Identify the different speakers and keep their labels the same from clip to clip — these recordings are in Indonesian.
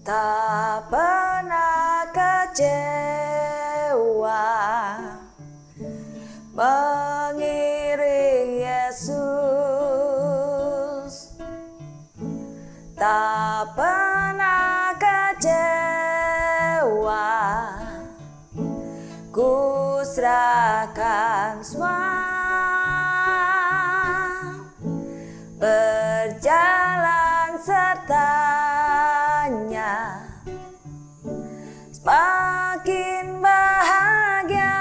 Speaker 1: tak pernah kecewa mengiring Yesus, tak pernah kecewa, ku serahkan semua, berjalan sertanya, semakin bahagia,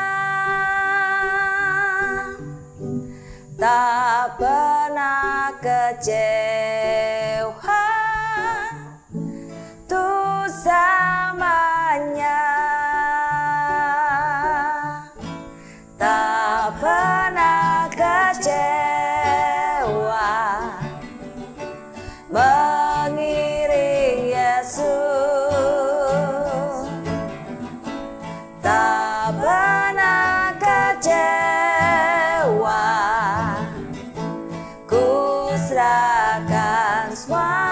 Speaker 1: tak pernah kecewa, tuh selamanya, tak pernah kecewa mengiring Yesus, tak pernah kecewa, ku serahkan semua,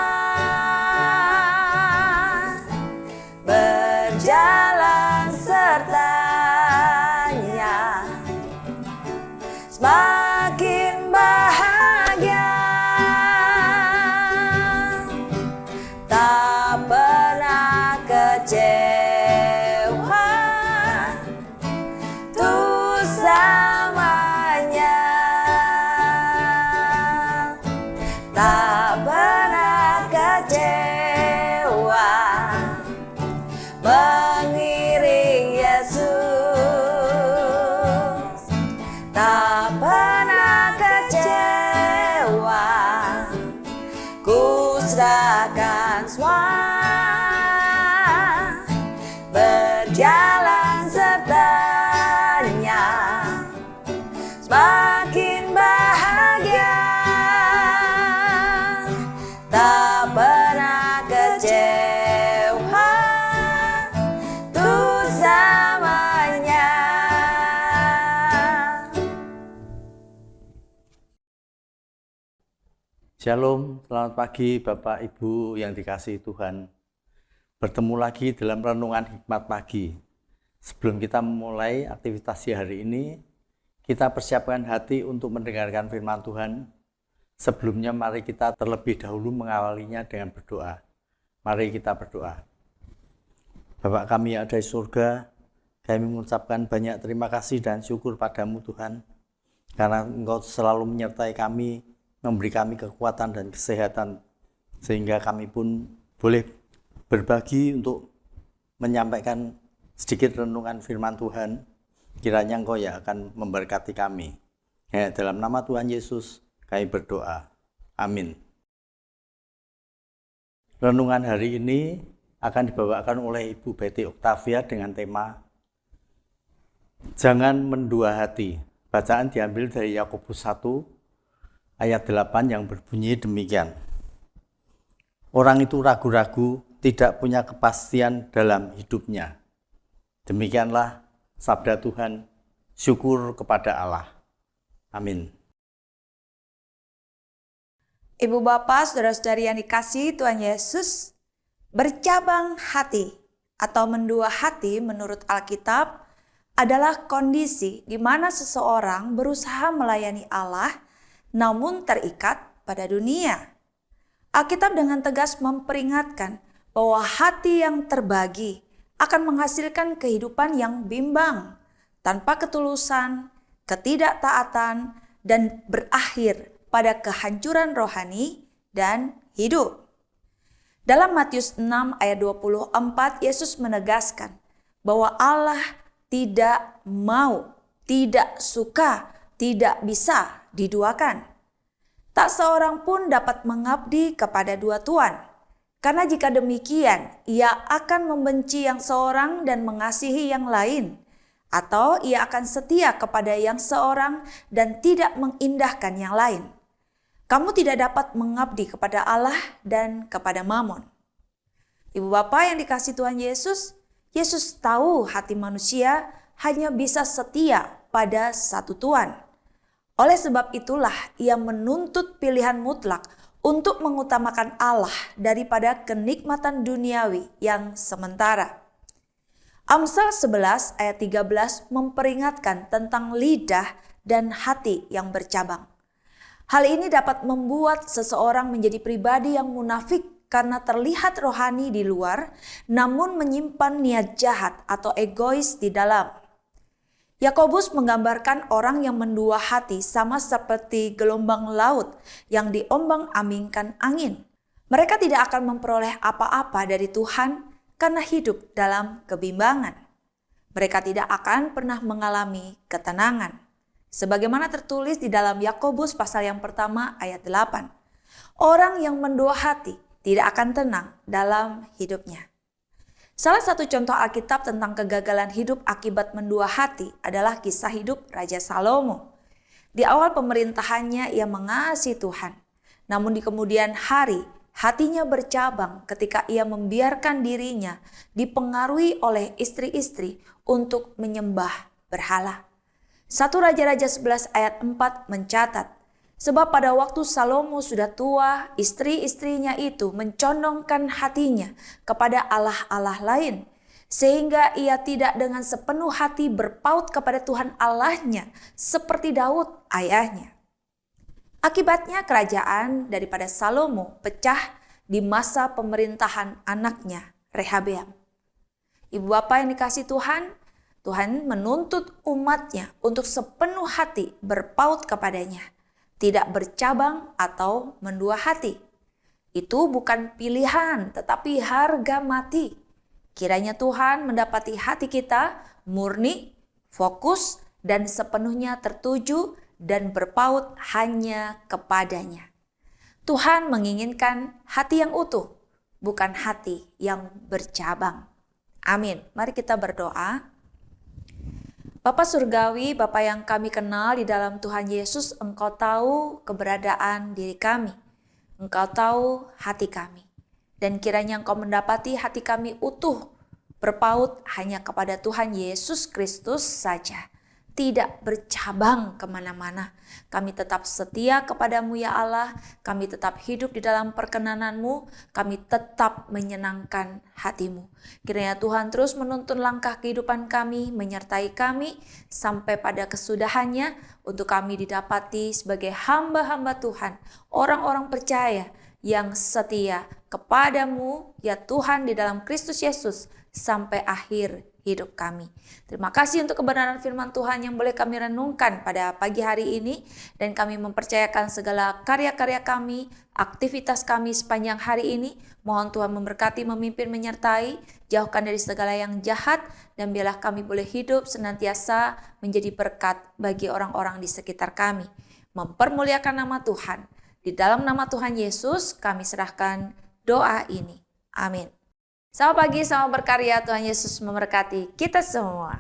Speaker 1: berjalan sertanya, semakin bahagia, tak pernah kecewa, tuh selamanya, tak pernah kecewa mengiring Yesus, tak pernah kecewa, ku serahkan semua, berjalan sertanya, semakin bahagia, tak pernah kecewa, tuh selamanya.
Speaker 2: Shalom, selamat pagi Bapak Ibu yang dikasihi Tuhan. Bertemu lagi dalam renungan hikmat pagi. Sebelum kita memulai aktivitas hari ini, kita persiapkan hati untuk mendengarkan firman Tuhan. Sebelumnya mari kita terlebih dahulu mengawalinya dengan berdoa. Mari kita berdoa. Bapak kami yang ada di surga, kami mengucapkan banyak terima kasih dan syukur padamu Tuhan, karena Engkau selalu menyertai kami, memberi kami kekuatan dan kesehatan, sehingga kami pun boleh berbagi untuk menyampaikan sedikit renungan firman Tuhan. Kiranya Engkau yang akan memberkati kami. Ya, dalam nama Tuhan Yesus kami berdoa. Amin. Renungan hari ini akan dibawakan oleh Ibu Betty Octavia dengan tema Jangan Mendua Hati. Bacaan diambil dari Yakobus 1 ayat 8 yang berbunyi demikian. Orang itu ragu-ragu, tidak punya kepastian dalam hidupnya. Demikianlah sabda Tuhan, syukur kepada Allah. Amin.
Speaker 1: Ibu bapak, saudara-saudari yang dikasihi Tuhan Yesus, bercabang hati atau mendua hati menurut Alkitab adalah kondisi di mana seseorang berusaha melayani Allah namun terikat pada dunia. Alkitab dengan tegas memperingatkan bahwa hati yang terbagi akan menghasilkan kehidupan yang bimbang, tanpa ketulusan, ketidaktaatan, dan berakhir pada kehancuran rohani dan hidup. Dalam Matius 6 ayat 24, Yesus menegaskan bahwa Allah tidak mau, tidak suka, tidak bisa diduakan. Tak seorang pun dapat mengabdi kepada dua tuan, karena jika demikian ia akan membenci yang seorang dan mengasihi yang lain, atau ia akan setia kepada yang seorang dan tidak mengindahkan yang lain. Kamu tidak dapat mengabdi kepada Allah dan kepada Mamon. Ibu bapak yang dikasihi Tuhan Yesus, Yesus tahu hati manusia hanya bisa setia pada satu tuan. Oleh sebab itulah ia menuntut pilihan mutlak untuk mengutamakan Allah daripada kenikmatan duniawi yang sementara. Amsal 11 ayat 13 memperingatkan tentang lidah dan hati yang bercabang. Hal ini dapat membuat seseorang menjadi pribadi yang munafik karena terlihat rohani di luar, namun menyimpan niat jahat atau egois di dalam. Yakobus menggambarkan orang yang mendua hati sama seperti gelombang laut yang diombang-ambingkan angin. Mereka tidak akan memperoleh apa-apa dari Tuhan karena hidup dalam kebimbangan. Mereka tidak akan pernah mengalami ketenangan. Sebagaimana tertulis di dalam Yakobus pasal yang pertama ayat 8. Orang yang mendua hati tidak akan tenang dalam hidupnya. Salah satu contoh Alkitab tentang kegagalan hidup akibat mendua hati adalah kisah hidup Raja Salomo. Di awal pemerintahannya ia mengasihi Tuhan. Namun di kemudian hari hatinya bercabang ketika ia membiarkan dirinya dipengaruhi oleh istri-istri untuk menyembah berhala. 1 Raja-Raja 11 ayat 4 mencatat, sebab pada waktu Salomo sudah tua, istri-istrinya itu mencondongkan hatinya kepada allah-allah lain, sehingga ia tidak dengan sepenuh hati berpaut kepada Tuhan Allahnya seperti Daud ayahnya. Akibatnya kerajaan daripada Salomo pecah di masa pemerintahan anaknya Rehabeam. Ibu bapak yang dikasihi Tuhan, Tuhan menuntut umatnya untuk sepenuh hati berpaut kepadanya, tidak bercabang atau mendua hati. Itu bukan pilihan, tetapi harga mati. Kiranya Tuhan mendapati hati kita murni, fokus, dan sepenuhnya tertuju dan berpaut hanya kepadanya. Tuhan menginginkan hati yang utuh, bukan hati yang bercabang. Amin. Mari kita berdoa. Bapa Surgawi, Bapa yang kami kenal di dalam Tuhan Yesus, Engkau tahu keberadaan diri kami. Engkau tahu hati kami. Dan kiranya Engkau mendapati hati kami utuh, berpaut hanya kepada Tuhan Yesus Kristus saja. Tidak bercabang kemana-mana. Kami tetap setia kepadamu ya Allah. Kami tetap hidup di dalam perkenanan-Mu. Kami tetap menyenangkan hati-Mu. Kiranya Tuhan terus menuntun langkah kehidupan kami, menyertai kami sampai pada kesudahannya untuk kami didapati sebagai hamba-hamba Tuhan. Orang-orang percaya yang setia kepadamu ya Tuhan di dalam Kristus Yesus sampai akhir hidup kami. Terima kasih untuk kebenaran firman Tuhan yang boleh kami renungkan pada pagi hari ini, dan kami mempercayakan segala karya-karya kami, aktivitas kami sepanjang hari ini. Mohon Tuhan memberkati, memimpin, menyertai, jauhkan dari segala yang jahat, dan biarlah kami boleh hidup senantiasa menjadi berkat bagi orang-orang di sekitar kami. Mempermuliakan nama Tuhan. Di dalam nama Tuhan Yesus kami serahkan doa ini. Amin. Selamat pagi, selamat berkarya. Tuhan Yesus memberkati kita semua.